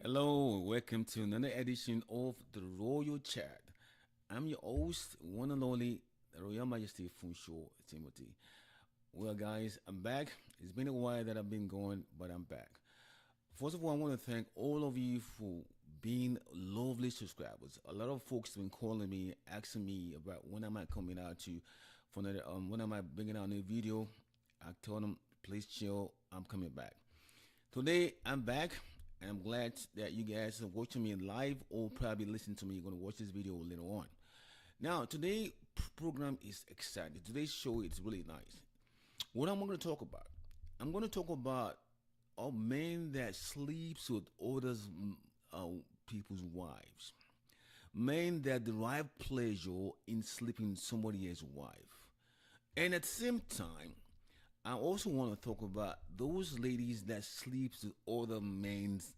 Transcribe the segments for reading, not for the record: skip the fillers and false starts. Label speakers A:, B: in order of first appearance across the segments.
A: Hello, welcome to another edition of the Royal Chat. I'm your host, one and only Royal Majesty Funsho Timothy. Well, guys, I'm back. It's been a while that I've been going, but I'm back. First of all, I want to thank all of you for being lovely subscribers. A lot of folks have been calling me, asking me about when am I coming out to for another when am I bringing out a new video. I told them, please chill, I'm coming back. Today I'm back and I'm glad that you guys are watching me live or probably listening to me. You're gonna watch this video later on. Now today program is exciting. Today's show is really nice. What am I gonna talk about? I'm gonna talk about a man that sleeps with others people's wives. Men that derive pleasure in sleeping with somebody else's wife. And at the same time, I also want to talk about those ladies that sleeps with other men's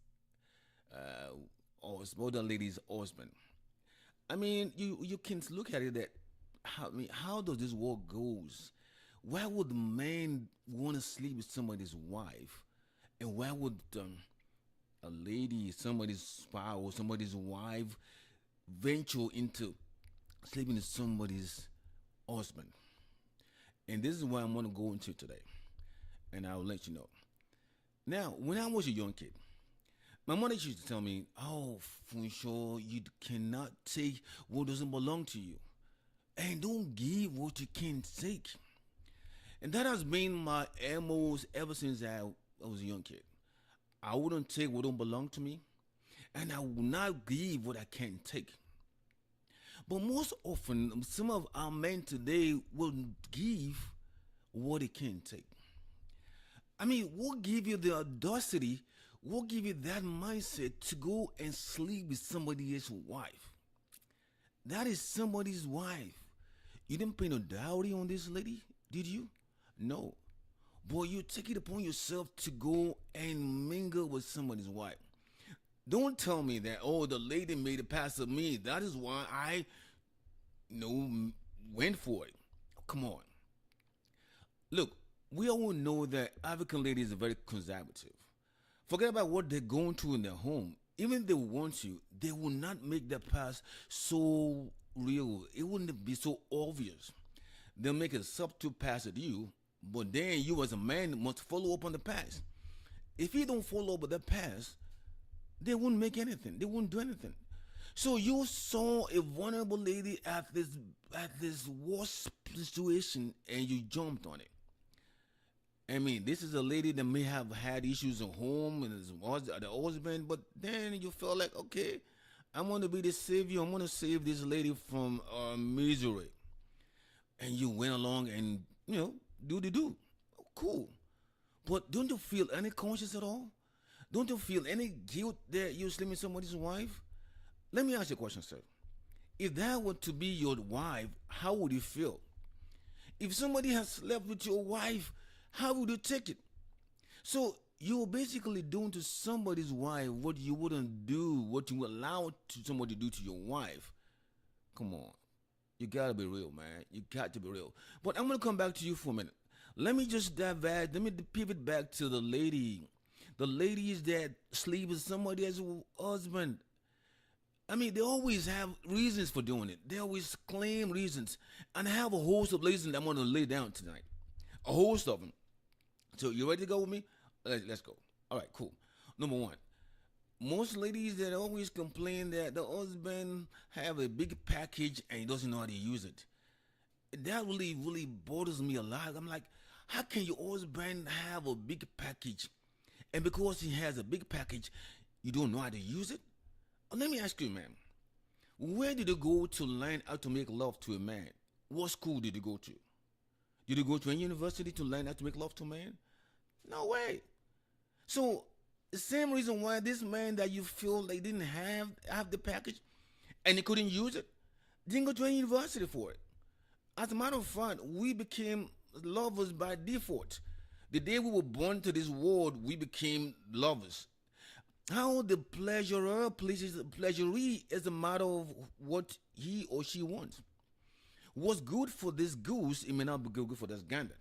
A: or other ladies' husband. I mean, you can look at it that how does this world goes? Why would man want to sleep with somebody's wife, and why would a lady, somebody's spouse, somebody's wife venture into sleeping with somebody's husband? And this is what I'm going to go into today, and I'll let you know. Now, when I was a young kid, my mother used to tell me, "Oh, Funsho, you cannot take what doesn't belong to you, and don't give what you can't take." And that has been my MOs ever since I was a young kid. I wouldn't take what don't belong to me, and I will not give what I can't take. But most often, some of our men today will give what they can't take. I mean, what give you the audacity? What give you that mindset to go and sleep with somebody else's wife? That is somebody's wife. You didn't pay no dowry on this lady, did you? No. Boy, you take it upon yourself to go and mingle with somebody's wife. Don't tell me that, oh, the lady made a pass of me. That is why I went for it. Come on. Look, we all know that African ladies are very conservative. Forget about what they're going through in their home. Even if they want you, they will not make that pass so real. It wouldn't be so obvious. They'll make a subtle pass at you, but then you as a man must follow up on the pass. If you don't follow up with that pass, they wouldn't make anything. They wouldn't do anything. So you saw a vulnerable lady at this worst situation and you jumped on it. I mean, this is a lady that may have had issues at home and the husband, but then you felt like, okay, I'm going to be the savior. I'm going to save this lady from misery. And you went along and, do the do. Cool. But don't you feel any conscience at all? Don't you feel any guilt that you're sleeping with somebody's wife? Let me ask you a question, sir. If that were to be your wife, how would you feel? If somebody has slept with your wife, how would you take it? So you're basically doing to somebody's wife what you wouldn't do, what you allow to somebody to do to your wife. Come on. You gotta be real, man. You got to be real. But I'm gonna come back to you for a minute. Let me just divert, let me pivot back to the lady. The ladies that sleep with somebody else's husband. I mean, they always have reasons for doing it. They always claim reasons. And I have a host of reasons I'm gonna lay down tonight. A host of them. So you ready to go with me? Let's go. All right, cool. Number one, most ladies that always complain that the husband have a big package and he doesn't know how to use it. That really, really bothers me a lot. I'm like, how can your husband have a big package, and because he has a big package, you don't know how to use it? Let me ask you, man. Where did you go to learn how to make love to a man? What school did you go to? Did you go to any university to learn how to make love to a man? No way. So the same reason why this man that you feel like didn't have the package and he couldn't use it, didn't go to any university for it. As a matter of fact, we became lovers by default. The day we were born to this world, we became lovers. How the pleasurer pleases the pleasuree is a matter of what he or she wants. What's good for this goose, it may not be good for this gander.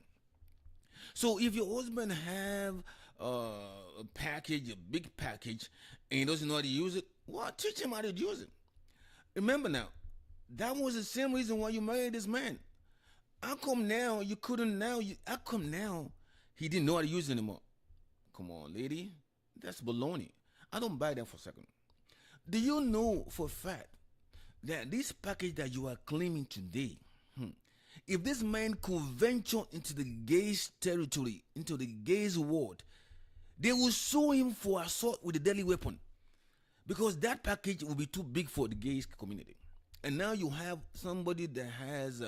A: So if your husband have a package, a big package, and he doesn't know how to use it, well, teach him how to use it. Remember now, that was the same reason why you married this man. How come now you couldn't now? How come now he didn't know how to use it anymore? Come on, lady, that's baloney. I don't buy that for a second. Do you know for a fact that this package that you are claiming today, if this man could venture into the gays territory, into the gays world, they will sue him for assault with a deadly weapon because that package will be too big for the gays community. And now you have somebody that has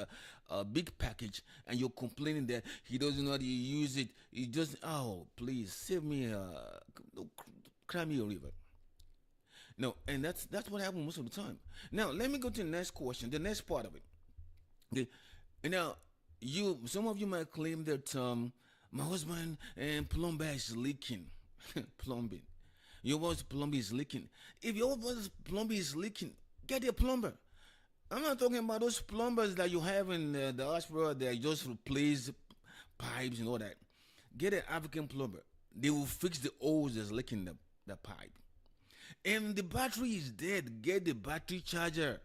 A: a big package, and you're complaining that he doesn't know how to use it. He just, oh, please save me, cry me a river. No, and that's what happens most of the time. Now, let me go to the next question, the next part of it. Okay. And now, some of you might claim that my husband and plumber is leaking, plumbing. Your husband's plumbing is leaking. If your husband's plumbing is leaking, get a plumber. I'm not talking about those plumbers that you have in the hospital that just replace pipes and all that. Get an African plumber. They will fix the holes that's leaking the pipe. And the battery is dead. Get the battery charger.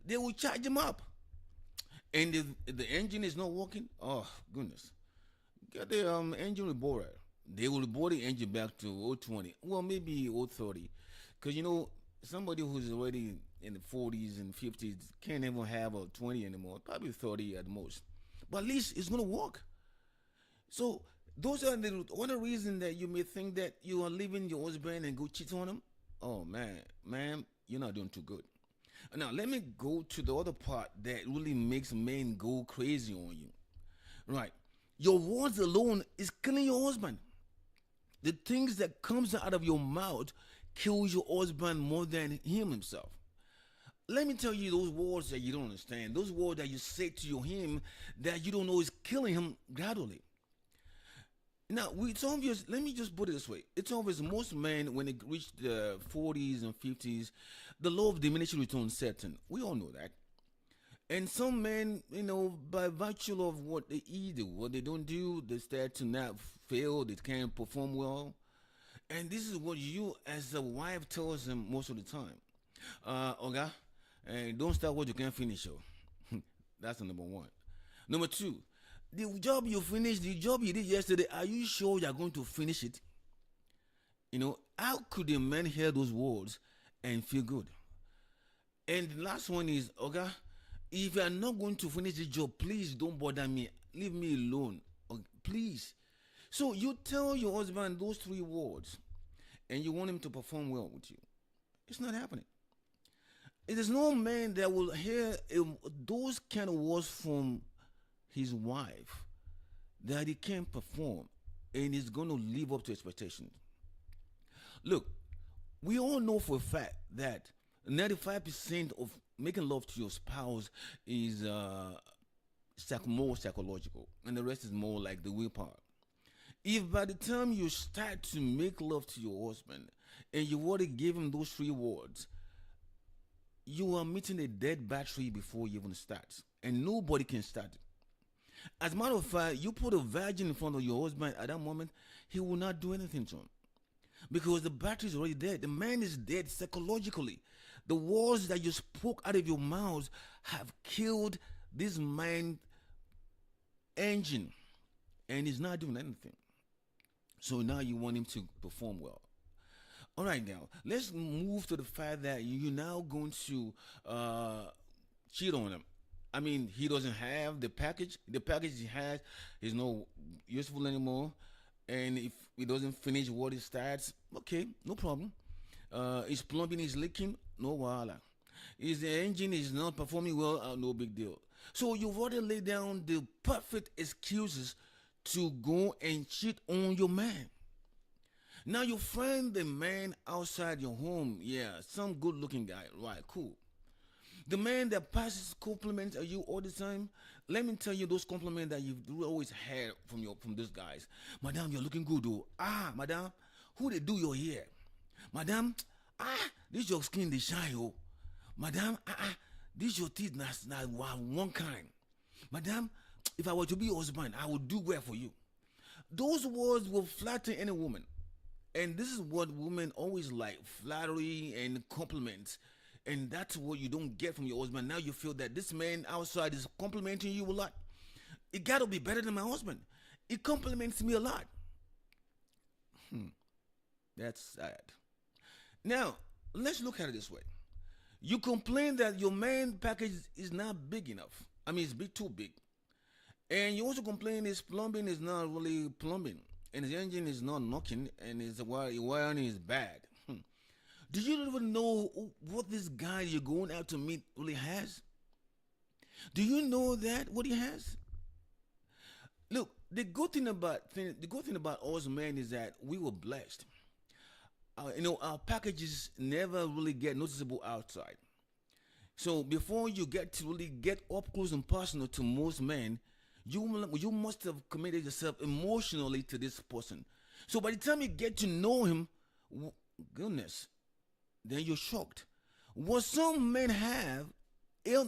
A: They will charge them up. And if the engine is not working, oh goodness, get the engine reborer. They will rebore the engine back to 020. Well, maybe 030, because somebody who's already in the 40s and 50s can't even have a 20 anymore. Probably 30 at most. But at least it's gonna work. So those are one of the reasons that you may think that you are leaving your husband and go cheat on him. Oh man, you're not doing too good. Now let me go to the other part that really makes men go crazy on you. Right. Your words alone is killing your husband. The things that comes out of your mouth kills your husband more than himself. Let me tell you those words that you don't understand. Those words that you say to him that you don't know is killing him gradually. Now, it's obvious, let me just put it this way. It's obvious most men, when they reach the 40s and 50s, the law of diminishing returns sets in. We all know that. And some men, by virtue of what they eat or what they don't do, they start to not fail, they can't perform well. And this is what you, as a wife, tells them most of the time. Oga, don't start what you can't finish. That's the number one. Number two, the job you finished, the job you did yesterday, are you sure you're going to finish it? How could a man hear those words and feel good? And the last one is, Oga, if you are not going to finish the job, please don't bother me. Leave me alone. Please. So you tell your husband those three words and you want him to perform well with you. It's not happening. It is no man that will hear those kind of words from his wife that he can't perform and is going to live up to expectations. Look, we all know for a fact that 95% of making love to your spouse is more psychological, and the rest is more like the willpower. If by the time you start to make love to your husband and you already give him those three words, you are meeting a dead battery before you even start, and nobody can start it. As a matter of fact, you put a virgin in front of your husband at that moment, he will not do anything to him because the battery is already dead. The man is dead psychologically. The words that you spoke out of your mouth have killed this mind engine, and he's not doing anything. So now you want him to perform well. All right, now let's move to the fact that you're now going to cheat on him. I mean, he doesn't have the package. The package he has is not useful anymore. And if he doesn't finish what he starts, okay, no problem. His plumbing is leaking, no wala. His engine is not performing well, no big deal. So you've already laid down the perfect excuses to go and cheat on your man. Now you find the man outside your home, yeah, some good looking guy, right, cool. The man that passes compliments at you all the time, let me tell you those compliments that you've always had from those guys. Madam, you're looking good, though. Ah, madam, who they do your hair? Madam, this your skin they shine, oh. Madam, this your teeth not one kind. Madam, if I were to be your husband, I would do well for you. Those words will flatter any woman. And this is what women always like: flattery and compliments. And that's what you don't get from your husband. Now you feel that this man outside is complimenting you a lot. It got to be better than my husband. It compliments me a lot. That's sad. Now, let's look at it this way. You complain that your man package is not big enough. I mean, it's big, too big. And you also complain his plumbing is not really plumbing, and his engine is not knocking, and his wiring is bad. Do you even know what this guy you're going out to meet really has? Do you know that what he has? Look, the good thing about us men is that we were blessed. Our packages never really get noticeable outside. So before you get to really get up close and personal to most men, you must have committed yourself emotionally to this person. So by the time you get to know him, goodness, then you're shocked. What some men have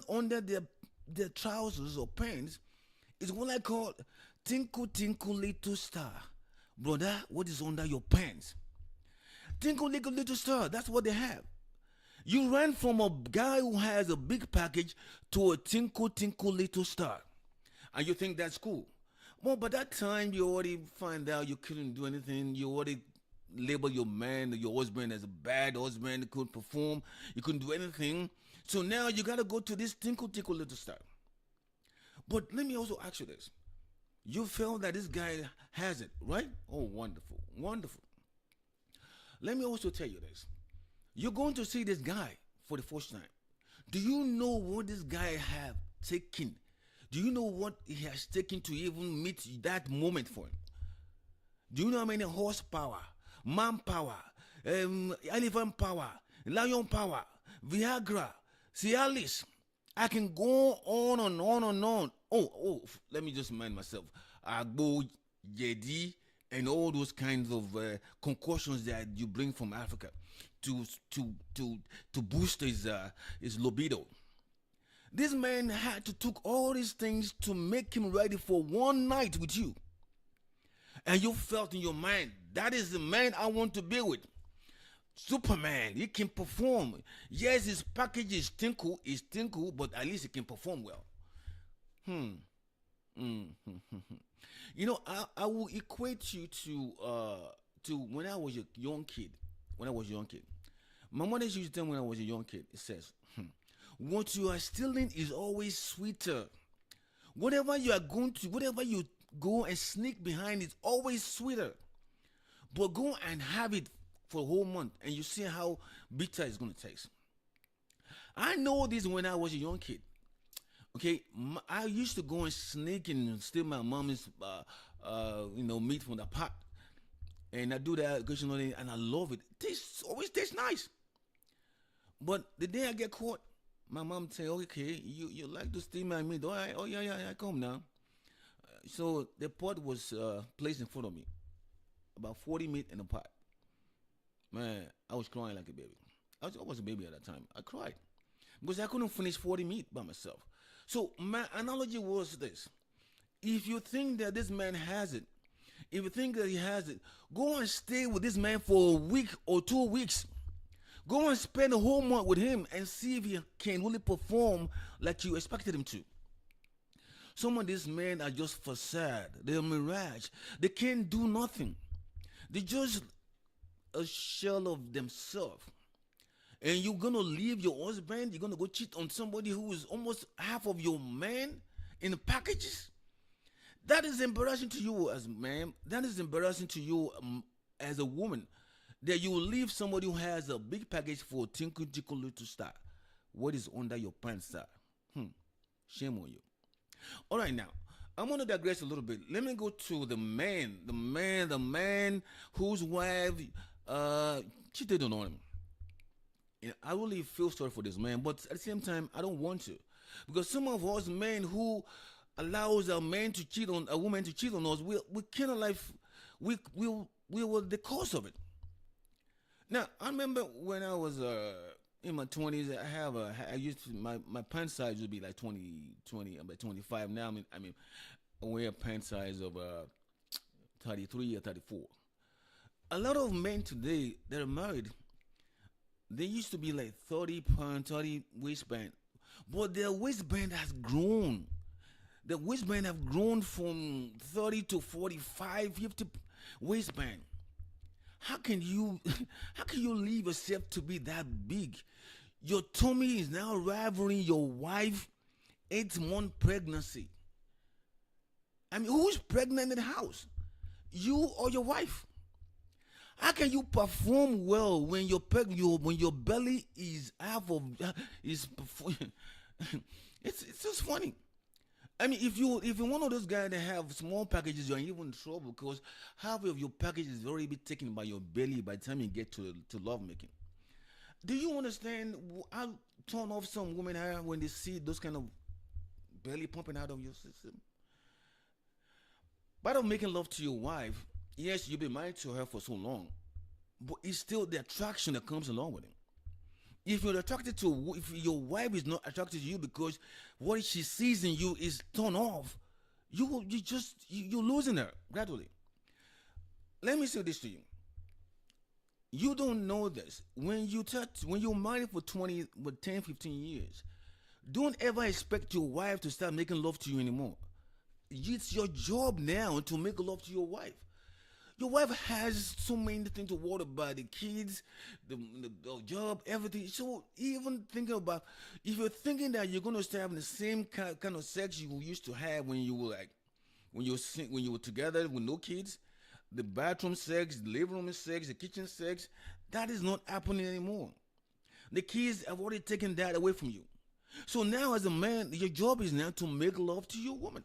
A: under their trousers or pants is what I call tinkle tinkle little star. Brother, what is under your pants? Tinkle little star. That's what they have. You ran from a guy who has a big package to a tinkle tinkle little star. And you think that's cool. Well, by that time, you already find out you couldn't do anything. You already label your man or your husband as a bad husband. He couldn't perform. You couldn't do anything. So now you got to go to this tinkle tinkle little star. But let me also ask you this. You felt that this guy has it, right? Oh, wonderful. Wonderful. Let me also tell you this. You're going to see this guy for the first time. Do you know what this guy have taken? Do you know what he has taken to even meet that moment for him? Do you know how many horsepower, manpower, elephant power, lion power, Viagra, Cialis? I can go on and on and on. Let me just remind myself. Agbo, Yedi, and all those kinds of concoctions that you bring from Africa to boost his libido. This man had to took all these things to make him ready for one night with you. And you felt in your mind, that is the man I want to be with. Superman, he can perform. Yes, his package is tinkle, but at least he can perform well. Hmm. Mm. I will equate you to when I was a young kid. When I was a young kid, my mother used to tell me when I was a young kid. It says, "What you are stealing is always sweeter. Whatever you go and sneak behind is always sweeter. But go and have it for a whole month, and you see how bitter it's going to taste." I know this when I was a young kid. Okay, I used to go and sneak and steal my mom's, meat from the pot, and I do that occasionally, and I love it. Always tastes nice. But the day I get caught, my mom say, "Okay, you like to steal my meat? All right, oh yeah, I come now." So the pot was placed in front of me, about 40 meat in a pot. Man, I was crying like a baby. I was a baby at that time. I cried because I couldn't finish 40 meat by myself. So my analogy was this: if you think that this man has it, if you think that he has it, go and stay with this man for a week or 2 weeks. Go and spend a whole month with him and see if he can really perform like you expected him to. Some of these men are just facade. They're a mirage. They can't do nothing. They're just a shell of themselves. And you're gonna leave your husband, you're gonna go cheat on somebody who is almost half of your man in the packages. That is embarrassing to you as a man. That is embarrassing to you as a woman. That you will leave somebody who has a big package for tinkle tinkle little star. What is under your pants, sir? Shame on you. All right, now I'm gonna digress a little bit. Let me go to the man whose wife cheated on him. I really feel sorry for this man, but at the same time, I don't want to, because some of us men who allows a man to cheat on a woman to cheat on us, we kind of like we were the cause of it. Now I remember when I was in my 20s, I used to, my pant size would be like 20. I'm at 25 now. I wear a pant size of 33 or 34. A lot of men today that are married, they used to be like 30 pound, 30 waistband, but their waistband has grown. The waistband have grown from 30 to 45, 50 waistband. How can you how can you leave yourself to be that big? Your tummy is now rivaling your wife 8 month pregnancy. I mean, who's pregnant in the house? You or your wife? How can you perform well when when your belly is half of is it's just funny. I mean, if you're one of those guys that have small packages, you're even in trouble because half of your package is already be taken by your belly by the time you get to love making. Do you understand how turn off some women are when they see those kind of belly pumping out of your system? By the making love to your wife, yes, you've been married to her for so long, but it's still the attraction that comes along with it. If you're attracted to, if your wife is not attracted to you because what she sees in you is turned off, you're losing her gradually. Let me say this to you. You don't know this. When you're married for 20, with 10, 15 years, don't ever expect your wife to start making love to you anymore. It's your job now to make love to your wife. Your wife has so many things to worry about: the kids, the job, everything. So even thinking about, if you're thinking that you're gonna start having the same kind of sex you used to have when you were like when you were together with no kids, the bathroom sex, the living room sex, the kitchen sex, that is not happening anymore. The kids have already taken that away from you. So now, as a man, your job is now to make love to your woman.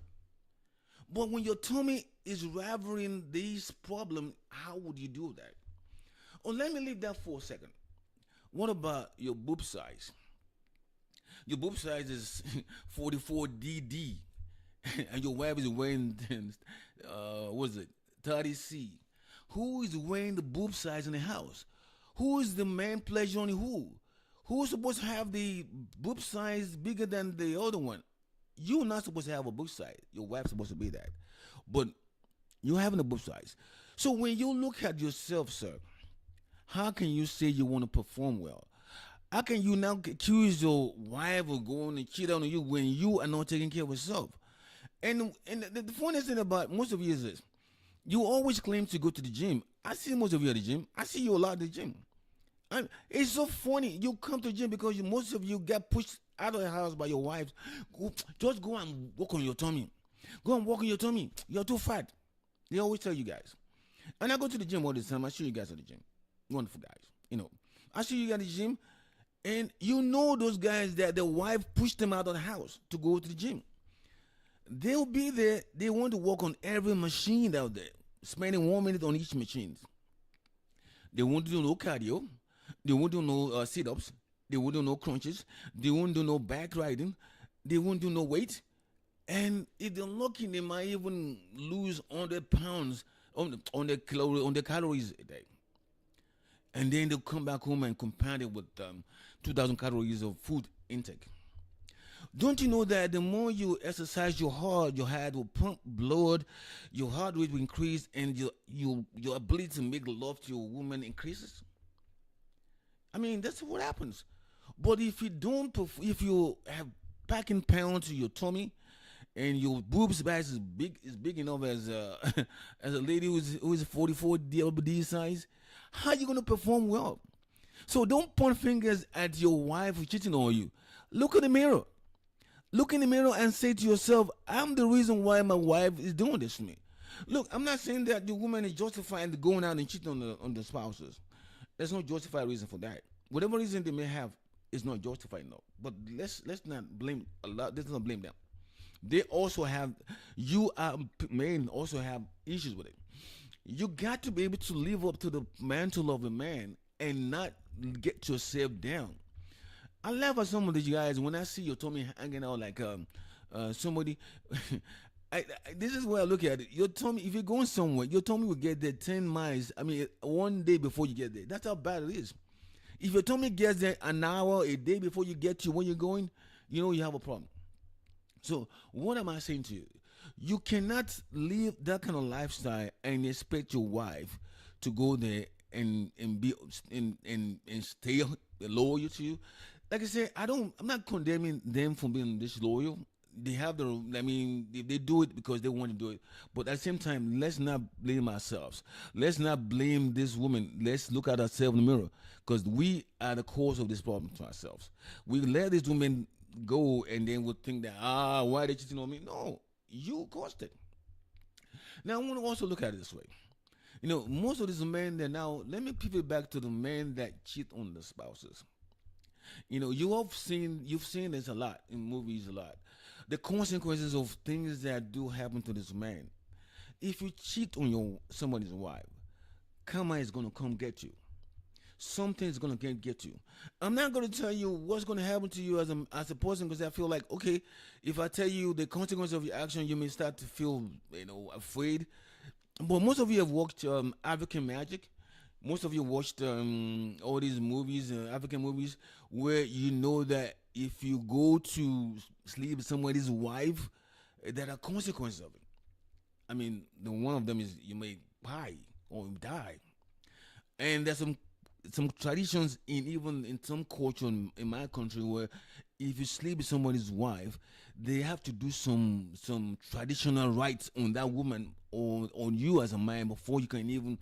A: But when your tummy is rivaling these problems, how would you do that? Oh, let me leave that for a second. What about your boob size? Your boob size is 44DD, and your wife is wearing, what is it, 30C. Who is wearing the boob size in the house? Who is the man pleasuring who? Who's supposed to have the boob size bigger than the other one? You're not supposed to have a boob size. Your wife's supposed to be that. But you're having a boob size. So when you look at yourself, sir, how can you say you want to perform well? How can you now accuse your wife of going and cheat on you when you are not taking care of yourself? And the funniest thing about most of you is this. You always claim to go to the gym. I see most of you at the gym. I see you a lot at the gym. It's so funny. You come to the gym because most of you get pushed out of the house by your wives. Just go and walk on your tummy. Go and walk on your tummy. You're too fat. They always tell you guys. And I go to the gym all the time. I show you guys at the gym. Wonderful guys. I see you at the gym. And you know those guys that the wife pushed them out of the house to go to the gym. They'll be there. They want to work on every machine out there, spending 1 minute on each machine. They won't do no cardio. They won't do no sit-ups. They won't do no crunches. They won't do no back riding. They won't do no weight. And if they're lucky, they might even lose 100 pounds on the calories a day. And then they'll come back home and compound it with 2,000 calories of food intake. Don't you know that the more you exercise your heart will pump blood, your heart rate will increase, and your ability to make love to your woman increases? I mean, that's what happens. But if you don't, if you have packing pounds to your tummy, and your boobs size is big enough as as a lady who's 44 DLBD size, how are you gonna perform well? So don't point fingers at your wife for cheating on you. Look in the mirror. Look in the mirror and say to yourself, I'm the reason why my wife is doing this to me. Look, I'm not saying that the woman is justified in going out and cheating on the spouses. There's no justified reason for that. Whatever reason they may have is not justified, no. But let's not blame a lot. Let's not blame them. They also have, you men also have issues with it. You got to be able to live up to the mantle of a man and not get yourself down. I laugh at some of these guys when I see your tummy hanging out like somebody. This is where I look at it. Your tummy, if you're going somewhere, your tummy will get there 10 miles. I mean, one day before you get there. That's how bad it is. If your tummy gets there an hour, a day before you get to where you're going, you know you have a problem. So what am I saying to you? You cannot live that kind of lifestyle and expect your wife to go there and be and stay loyal to you. Like I said, I'm not condemning them for being disloyal. They have their, I mean, they do it because they want to do it. But at the same time, let's not blame ourselves. Let's not blame this woman. Let's look at ourselves in the mirror because we are the cause of this problem to ourselves. We let this woman go and then we'll think that, why they cheating on me? No, you caused it. Now, I want to also look at it this way. Most of these men that now, let me pivot back to the men that cheat on the spouses. You've seen this a lot in movies a lot. The consequences of things that do happen to this man. If you cheat on your somebody's wife, karma is gonna come get you. Something's gonna get you. I'm not gonna tell you what's gonna happen to you as a person because I feel like okay, if I tell you the consequence of your action, you may start to feel afraid. But most of you have watched African Magic. Most of you watched all these movies, African movies, where you know that if you go to sleep with somebody's wife, there are consequences of it. I mean, the one of them is you may die or die, and there's some traditions in even in some culture in my country where if you sleep with somebody's wife, they have to do some traditional rites on that woman or on you as a man before you can even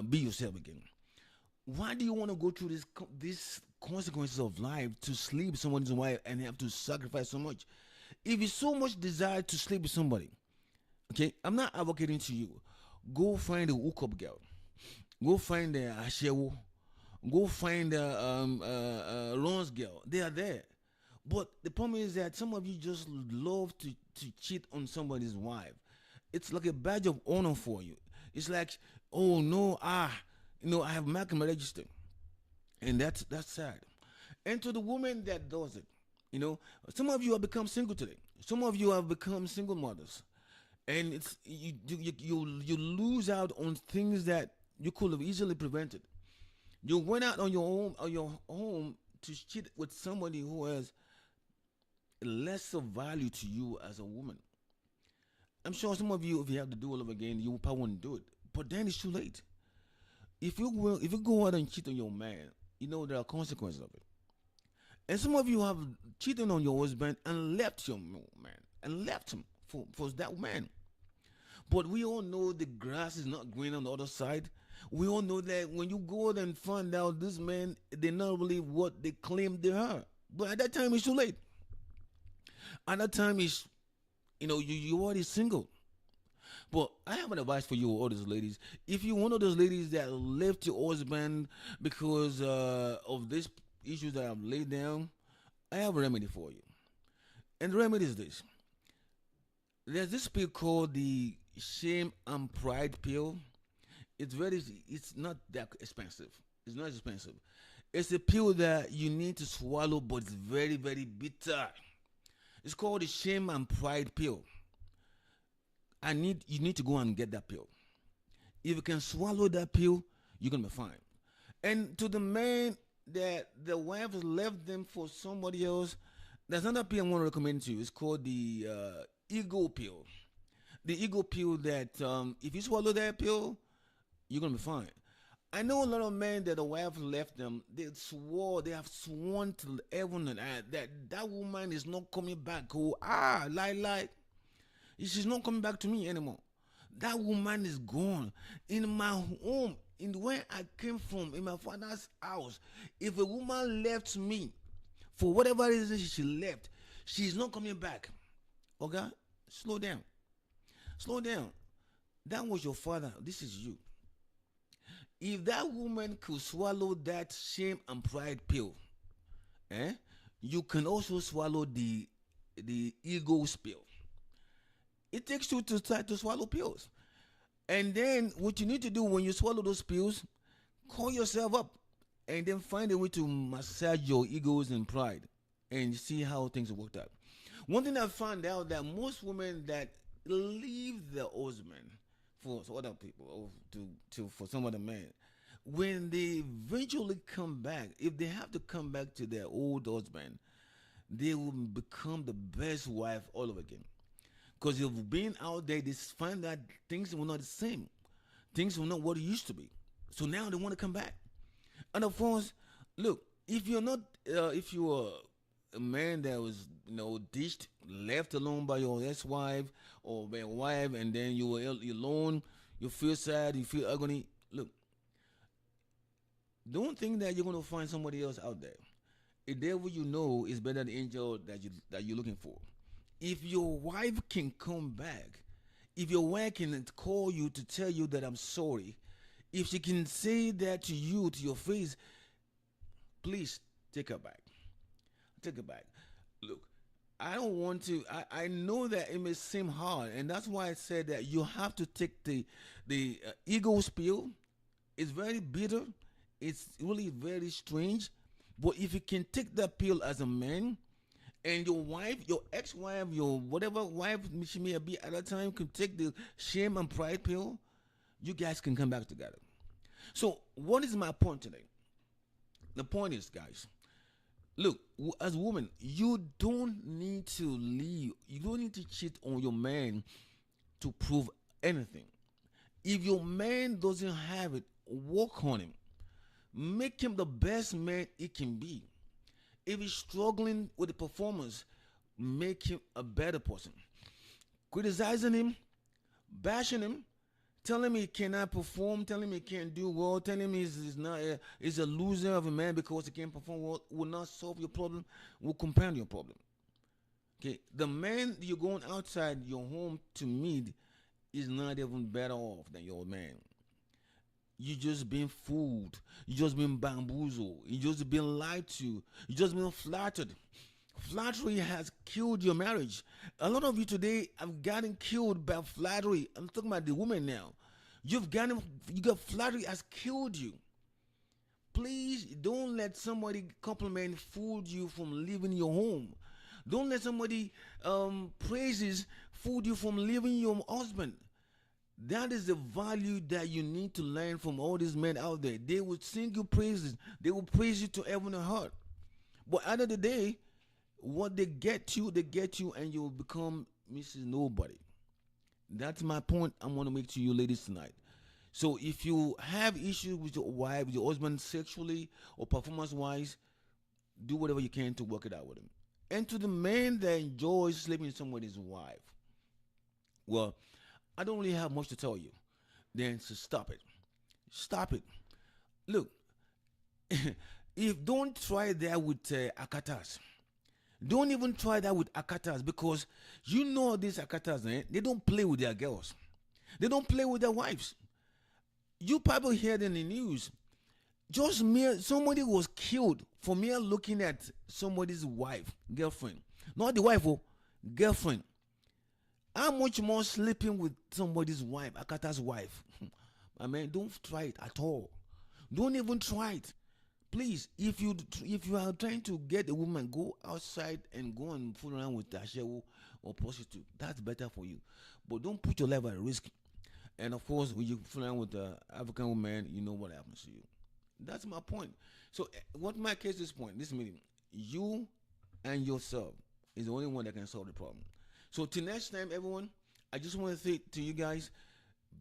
A: be yourself again. Why do you want to go through these consequences of life to sleep with someone's wife and have to sacrifice so much? If you so much desire to sleep with somebody, okay, I'm not advocating to you. Go find a hookup girl. Go find a ashewo. Go find a Ron's girl. They are there. But the problem is that some of you just love to cheat on somebody's wife. It's like a badge of honor for you. It's like, oh no, I have marked my register. And that's sad. And to the woman that does it, some of you have become single today. Some of you have become single mothers. And it's you lose out on things that you could have easily prevented. You went out on your home to cheat with somebody who has lesser value to you as a woman. I'm sure some of you, if you have to do all over again, you probably won't do it. But then it's too late. If you go out and cheat on your man, there are consequences of it. And some of you have cheated on your husband and left your man and left him for that man. But we all know the grass is not green on the other side. We all know that when you go out and find out this man, they're not really what they claim they are. But at that time, it's too late. At that time, you already single. But I have an advice for you, all those ladies. If you're one of those ladies that left your husband because of these issues that I've laid down, I have a remedy for you. And the remedy is this. There's this pill called the shame and pride pill. It's not that expensive. It's not expensive. It's a pill that you need to swallow, but it's very, very bitter. It's called the shame and pride pill. You need to go and get that pill. If you can swallow that pill, you're gonna be fine. And to the man that the wife has left them for somebody else, there's another pill I want to recommend to you. It's called the ego pill. The ego pill that if you swallow that pill, you're gonna be fine. I know a lot of men that the wife left them. They have sworn to heaven and earth that woman is not coming back. Oh, lie. She's not coming back to me anymore. That woman is gone. In my home, in where I came from, in my father's house, if a woman left me, for whatever reason she left, she's not coming back. Okay? Slow down. Slow down. That was your father. This is you. If that woman could swallow that shame and pride pill, you can also swallow the ego pill. It takes two to start to swallow pills. And then what you need to do when you swallow those pills, call yourself up and then find a way to massage your egos and pride and see how things worked out. One thing I found out that most women that leave their husband for other people or for some other man, when they eventually come back, if they have to come back to their old husband, they will become the best wife all over again. Because you've been out there, they find that things were not the same. Things were not what it used to be. So now they want to come back. And of course, look, if you're not, if you are a man that was, ditched, left alone by your ex-wife or by your wife, and then you were alone, you feel sad, you feel agony. Look, don't think that you're gonna find somebody else out there. A devil you know is better than the angel that you're looking for. If your wife can come back, if your wife can call you to tell you that I'm sorry, if she can say that to you to your face, please take her back. Take her back. Look, I don't want to. I know that it may seem hard, and that's why I said that you have to take the ego spill. It's very bitter. It's really very strange. But if you can take that pill as a man, and your wife, your ex-wife, your whatever wife she may be at that time, can take the shame and pride pill, you guys can come back together. So, what is my point today? The point is, guys, look, as a woman, you don't need to leave. You don't need to cheat on your man to prove anything. If your man doesn't have it, work on him. Make him the best man he can be. If he's struggling with the performance, make him a better person. Criticizing him, bashing him, telling him he cannot perform, telling him he can't do well, telling him he's not he's a loser of a man because he can't perform well, will not solve your problem, will compound your problem. Okay, the man you're going outside your home to meet is not even better off than your man. You just been fooled. You just been bamboozled. You just been lied to. You just been flattered. Flattery has killed your marriage. A lot of you today have gotten killed by flattery. I'm talking about the women now. You got flattery has killed you. Please don't let somebody compliment fool you from leaving your home. Don't let somebody praises fool you from leaving your husband. That is the value that you need to learn from all these men out there. They will sing you praises. They will praise you to heaven and heart. But at the end of the day, what they get you, and you will become Mrs. Nobody. That's my point I'm going to make to you ladies tonight. So if you have issues with your wife, with your husband sexually or performance-wise, do whatever you can to work it out with him. And to the man that enjoys sleeping with somebody's wife, well, I don't really have much to tell you. Then so stop it. Stop it. Look, if don't try that with akatas. Don't even try that with akatas, because you know these akatas, they don't play with their girls. They don't play with their wives. You probably heard in the news, just mere somebody was killed for mere looking at somebody's wife, girlfriend. Not the wife, oh, girlfriend. How much more sleeping with somebody's wife, Akata's wife? I mean, don't try it at all. Don't even try it. Please, if you are trying to get a woman, go outside and go and fool around with Tashewo or prostitute. That's better for you. But don't put your life at risk. And of course, when you fool around with an African woman, you know what happens to you. That's my point. So, what my case this point, this meeting, you and yourself is the only one that can solve the problem. So till next time, everyone, I just want to say to you guys,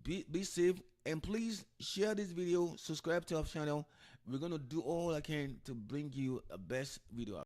A: be safe, and please share this video, subscribe to our channel. We're gonna do all I can to bring you a best video.